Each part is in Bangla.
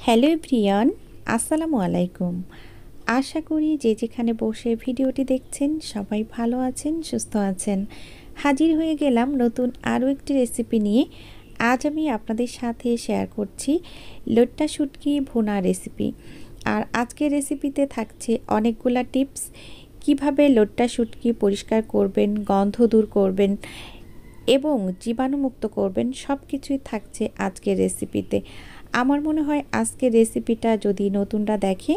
হ্যালো এভরিওয়ান, আসসালামু আলাইকুম। আশা করি যে যেখানে বসে ভিডিওটি দেখছেন সবাই ভালো আছেন, সুস্থ আছেন। হাজির হয়ে গেলাম নতুন আরও একটি রেসিপি নিয়ে। আজ আমি আপনাদের সাথে শেয়ার করছি লট্টা শুটকি ভুনা রেসিপি। আর আজকের রেসিপিতে থাকছে অনেকগুলা টিপস, কিভাবে লট্টা শুটকি পরিষ্কার করবেন, গন্ধ দূর করবেন এবং জীবাণুমুক্ত করবেন, সব কিছুই থাকছে আজকের রেসিপিতে। আমার মনে হয় আজকের রেসিপিটা যদি নতুনরা দেখে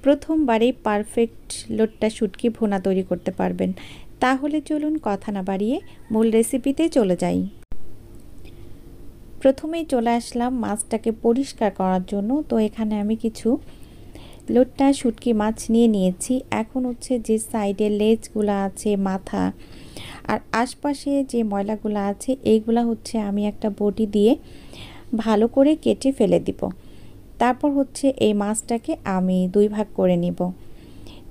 প্রথমবারেই পারফেক্ট লট্টা শুটকি ভুনা তৈরি করতে পারবেন। তাহলে চলুন কথা না বাড়িয়ে মূল রেসিপিতে চলে যাই। প্রথমেই চলে আসলাম মাছটাকে পরিষ্কার করার জন্য। তো এখানে আমি কিছু লট্টা শুটকি মাছ নিয়ে নিয়েছি। এখন হচ্ছে যে সাইডে লেজগুলো আছে, মাথা আর আশপাশে যে ময়লাগুলো আছে এইগুলা হচ্ছে আমি একটা বটি দিয়ে ভালো করে কেটে ফেলে দিব। তারপর হচ্ছে এই মাছটাকে আমি দুই ভাগ করে নিব।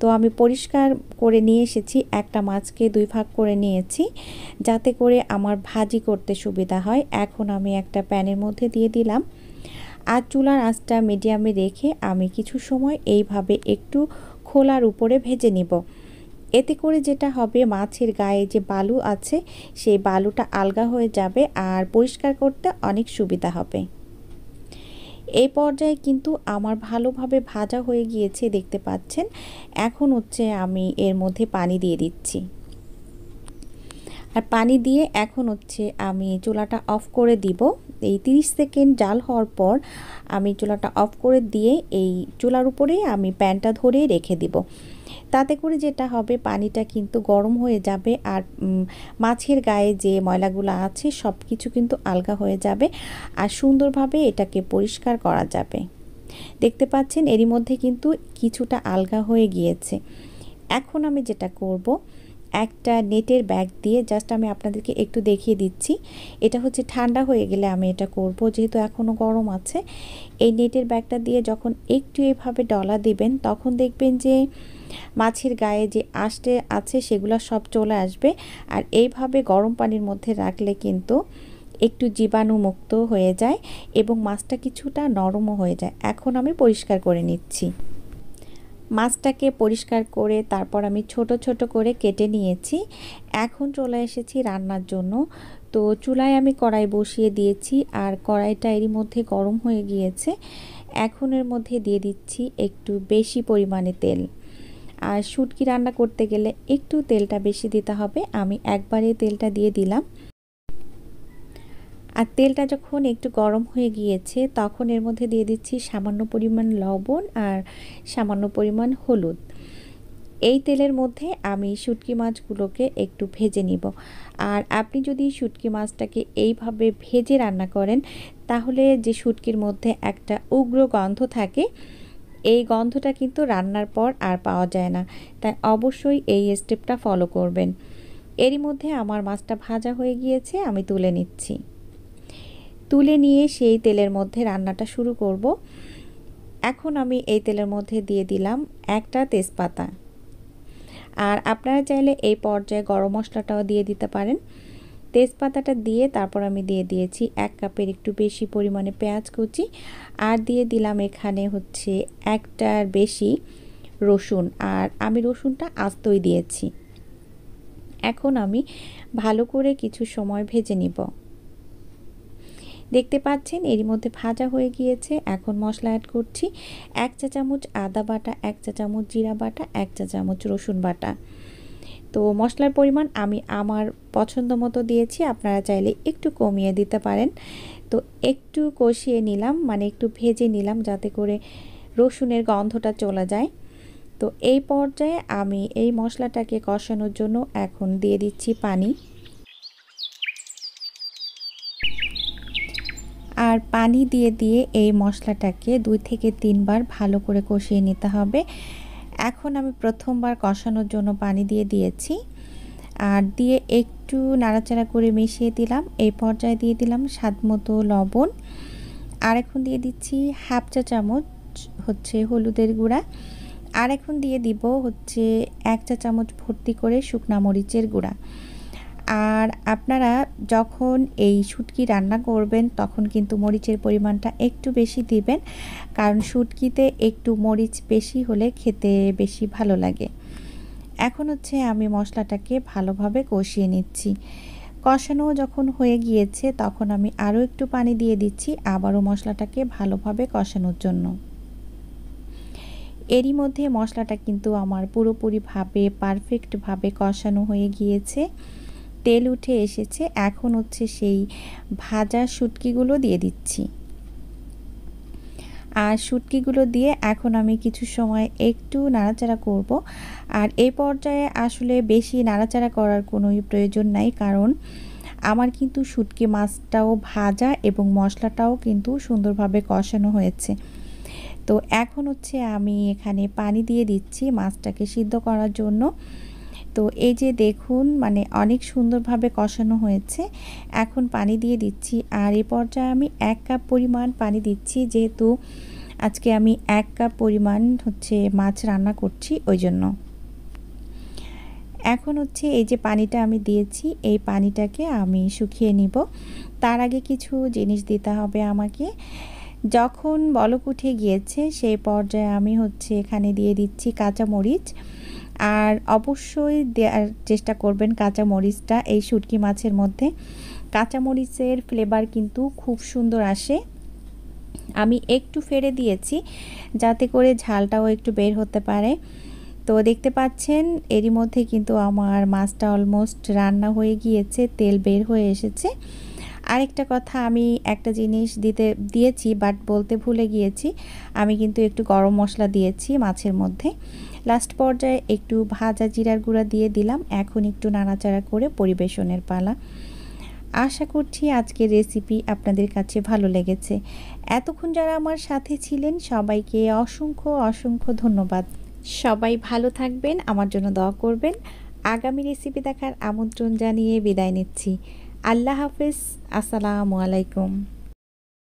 তো আমি পরিষ্কার করে নিয়ে এসেছি, একটা মাছকে দুই ভাগ করে নিয়েছি যাতে করে আমার ভাজি করতে সুবিধা হয়। এখন আমি একটা প্যানের মধ্যে দিয়ে দিলাম আর চুলার আঁচটা মিডিয়ামে রেখে আমি কিছু সময় এইভাবে একটু খোলার উপরে ভেজে নিব। এতে করে যেটা হবে, মাছের গায়ে যে বালু আছে সেই বালুটা আলগা হয়ে যাবে আর পরিষ্কার করতে অনেক সুবিধা হবে। এই পর্যায়ে কিন্তু আমার ভালোভাবে ভাজা হয়ে গিয়েছে, দেখতে পাচ্ছেন। এখন হচ্ছে আমি এর মধ্যে পানি দিয়ে দিচ্ছি আর পানি দিয়ে এখন হচ্ছে আমি চুলাটা অফ করে দিব। এই 30 সেকেন্ড জাল হওয়ার পর আমি চুলাটা অফ করে দিয়ে এই চুলার উপরে আমি প্যানটা ধরে রেখে দিব। তাতে করে যেটা হবে, পানিটা কিন্তু গরম হয়ে যাবে আর মাছের গায়ে যে ময়লাগুলো আছে সব কিছু কিন্তু আলগা হয়ে যাবে আর সুন্দরভাবে এটাকে পরিষ্কার করা যাবে। দেখতে পাচ্ছেন এরই মধ্যে কিন্তু কিছুটা আলগা হয়ে গিয়েছে। এখন আমি যেটা করব, একটা নেটের ব্যাগ দিয়ে জাস্ট আমি আপনাদেরকে একটু দেখিয়ে দিচ্ছি। এটা হচ্ছে ঠান্ডা হয়ে গেলে আমি এটা করব, যেহেতু এখনও গরম আছে। এই নেটের ব্যাগটা দিয়ে যখন একটু এভাবে ডলা দিবেন তখন দেখবেন যে মাছের গায়ে যে আঁশটে আছে সেগুলো সব চলে আসবে। আর এইভাবে গরম পানির মধ্যে রাখলে কিন্তু একটু জীবাণুমুক্ত হয়ে যায় এবং মাছটা কিছুটা নরমও হয়ে যায়। এখন আমি পরিষ্কার করে নিচ্ছি। মাছটাকে পরিষ্কার করে তারপর আমি ছোট ছোট করে কেটে নিয়েছি। এখন চলে এসেছি রান্নার জন্য। তো চুলায় আমি কড়াই বসিয়ে দিয়েছি আর কড়াইটা এরই মধ্যে গরম হয়ে গিয়েছে। এখন এর মধ্যে দিয়ে দিচ্ছি একটু বেশি পরিমাণে তেল। আর শুটকি রান্না করতে গেলে একটু তেলটা বেশি দিতে হবে। আমি একবারে তেলটা দিয়ে দিলাম। আর তেলটা যখন একটু গরম হয়ে গিয়েছে তখন এর মধ্যে দিয়ে দিচ্ছি সামান্য পরিমাণ লবণ আর সামান্য পরিমাণ হলুদ। এই তেলের মধ্যে আমি শুটকি মাছগুলোকে একটু ভেজে নিব। আর আপনি যদি শুটকি মাছটাকে এইভাবে ভেজে রান্না করেন তাহলে যে শুটকির মধ্যে একটা উগ্র গন্ধ থাকে, এই গন্ধটা কিন্তু রান্নার পর আর পাওয়া যায় না। তাই অবশ্যই এই স্টেপটা ফলো করবেন। এরই মধ্যে আমার মাছটা ভাজা হয়ে গিয়েছে, আমি তুলে নিচ্ছি। তুলে নিয়ে সেই তেলের মধ্যে রান্নাটা শুরু করব। এখন আমি এই তেলের মধ্যে দিয়ে দিলাম একটা তেজপাতা। আর আপনারা চাইলে এই পর্যায়ে গরম মশলাটাও দিয়ে দিতে পারেন। তেজপাতাটা দিয়ে তারপর আমি দিয়ে দিয়েছি 1 কাপের একটু বেশি পরিমাণে পেঁয়াজ কুচি আর দিয়ে দিলাম এখানে হচ্ছে একটার বেশি রসুন। আর আমি রসুনটা আস্তই দিয়েছি। এখন আমি ভালো করে কিছু সময় ভেজে নিব। দেখতে পাচ্ছেন এরই মধ্যে ভাজা হয়ে গিয়েছে। এখন মশলা অ্যাড করছি। 1 চা চামচ আদা বাটা, 1 চা চামচ জিরা বাটা, 1 চা চামচ রসুন বাটা। তো মশলার পরিমাণ আমি আমার পছন্দ মতো দিয়েছি, আপনারা চাইলে একটু কমিয়ে দিতে পারেন। তো একটু কষিয়ে নিলাম, মানে একটু ভেজে নিলাম যাতে করে রসুনের গন্ধটা চলে যায়। তো এই পর্যায়ে আমি এই মশলাটাকে কষানোর জন্য এখন দিয়ে দিচ্ছি পানি। আর পানি দিয়ে দিয়ে এই মশলাটাকে 2 থেকে 3 বার ভালো করে কষিয়ে নিতে হবে। এখন আমি প্রথমবার কষানোর জন্য পানি দিয়ে দিয়েছি আর দিয়ে একটু নাড়াচাড়া করে মিশিয়ে দিলাম। এই পর্যায়ে দিয়ে দিলাম স্বাদমতো লবণ। আর এখন দিয়ে দিচ্ছি 1/2 চা চামচ হচ্ছে হলুদের গুঁড়া। আর এখন দিয়ে দিব হচ্ছে 1 চা চামচ ভর্তি করে শুকনা মরিচের গুঁড়া। আর আপনারা যখন এই শুটকি রান্না করবেন তখন কিন্তু মরিচের পরিমাণটা একটু বেশি দিবেন, কারণ শুটকিতে একটু মরিচ বেশি হলে খেতে বেশি ভালো লাগে। এখন হচ্ছে আমি মশলাটাকে ভালোভাবে কষিয়ে নিচ্ছি। কষানো যখন হয়ে গিয়েছে তখন আমি আরও একটু পানি দিয়ে দিচ্ছি আবারও মশলাটাকে ভালোভাবে কষানোর জন্য। এরই মধ্যে মশলাটা কিন্তু আমার পুরোপুরিভাবে পারফেক্টভাবে কষানো হয়ে গিয়েছে, তেল উঠে এসেছে। এখন হচ্ছে সেই ভাজা শুটকিগুলো দিয়ে দিচ্ছি। আর শুটকিগুলো দিয়ে এখন আমি কিছু সময় একটু নাড়াচাড়া করব। আর এই পর্যায়ে আসলে বেশি নাড়াচাড়া করার কোনোই প্রয়োজন নাই, কারণ আমার কিন্তু শুটকি মাছটাও ভাজা এবং মশলাটাও কিন্তু সুন্দরভাবে কষানো হয়েছে। তো এখন হচ্ছে আমি এখানে পানি দিয়ে দিচ্ছি মাছটাকে সিদ্ধ করার জন্য। তো এই যে দেখুন, মানে অনেক সুন্দরভাবে কষানো হয়েছে। এখন পানি দিয়ে দিচ্ছি, আর এই পর্যায়ে আমি 1 কাপ পরিমাণ পানি দিচ্ছি, যেহেতু আজকে আমি 1 কাপ পরিমাণ হচ্ছে মাছ রান্না করছি ওই জন্য। এখন হচ্ছে এই যে পানিটা আমি দিয়েছি, এই পানিটাকে আমি শুকিয়ে নিব। তার আগে কিছু জিনিস দিতে হবে আমাকে। যখন বলক উঠে গিয়েছে সেই পর্যায়ে আমি হচ্ছে এখানে দিয়ে দিচ্ছি কাঁচামরিচ। আর অবশ্যই দেওয়ার চেষ্টা করবেন কাঁচামরিচটা এই শুটকি মাছের মধ্যে। কাঁচামরিচের ফ্লেভার কিন্তু খুব সুন্দর আসে। আমি একটু ফেড়ে দিয়েছি যাতে করে ঝালটাও একটু বের হতে পারে। তো দেখতে পাচ্ছেন এরই মধ্যে কিন্তু আমার মাছটা অলমোস্ট রান্না হয়ে গিয়েছে, তেল বের হয়ে এসেছে। আরেকটা কথা, আমি একটা জিনিস দিয়েছি বাট বলতে ভুলে গিয়েছি, আমি কিন্তু একটু গরম মশলা দিয়েছি মাছের মধ্যে। লাস্ট পর্যায়ে একটু ভাজা জিরার গুঁড়া দিয়ে দিলাম। এখন একটু নাড়াচাড়া করে পরিবেশনের পালা। আশা করছি আজকের রেসিপি আপনাদের কাছে ভালো লেগেছে। এতক্ষণ যারা আমার সাথে ছিলেন সবাইকে অসংখ্য অসংখ্য ধন্যবাদ। সবাই ভালো থাকবেন, আমার জন্য দোয়া করবেন। আগামী রেসিপি দেখার আমন্ত্রণ জানিয়ে বিদায় নিচ্ছি। আল্লাহ হাফেজ। আসসালামু আলাইকুম।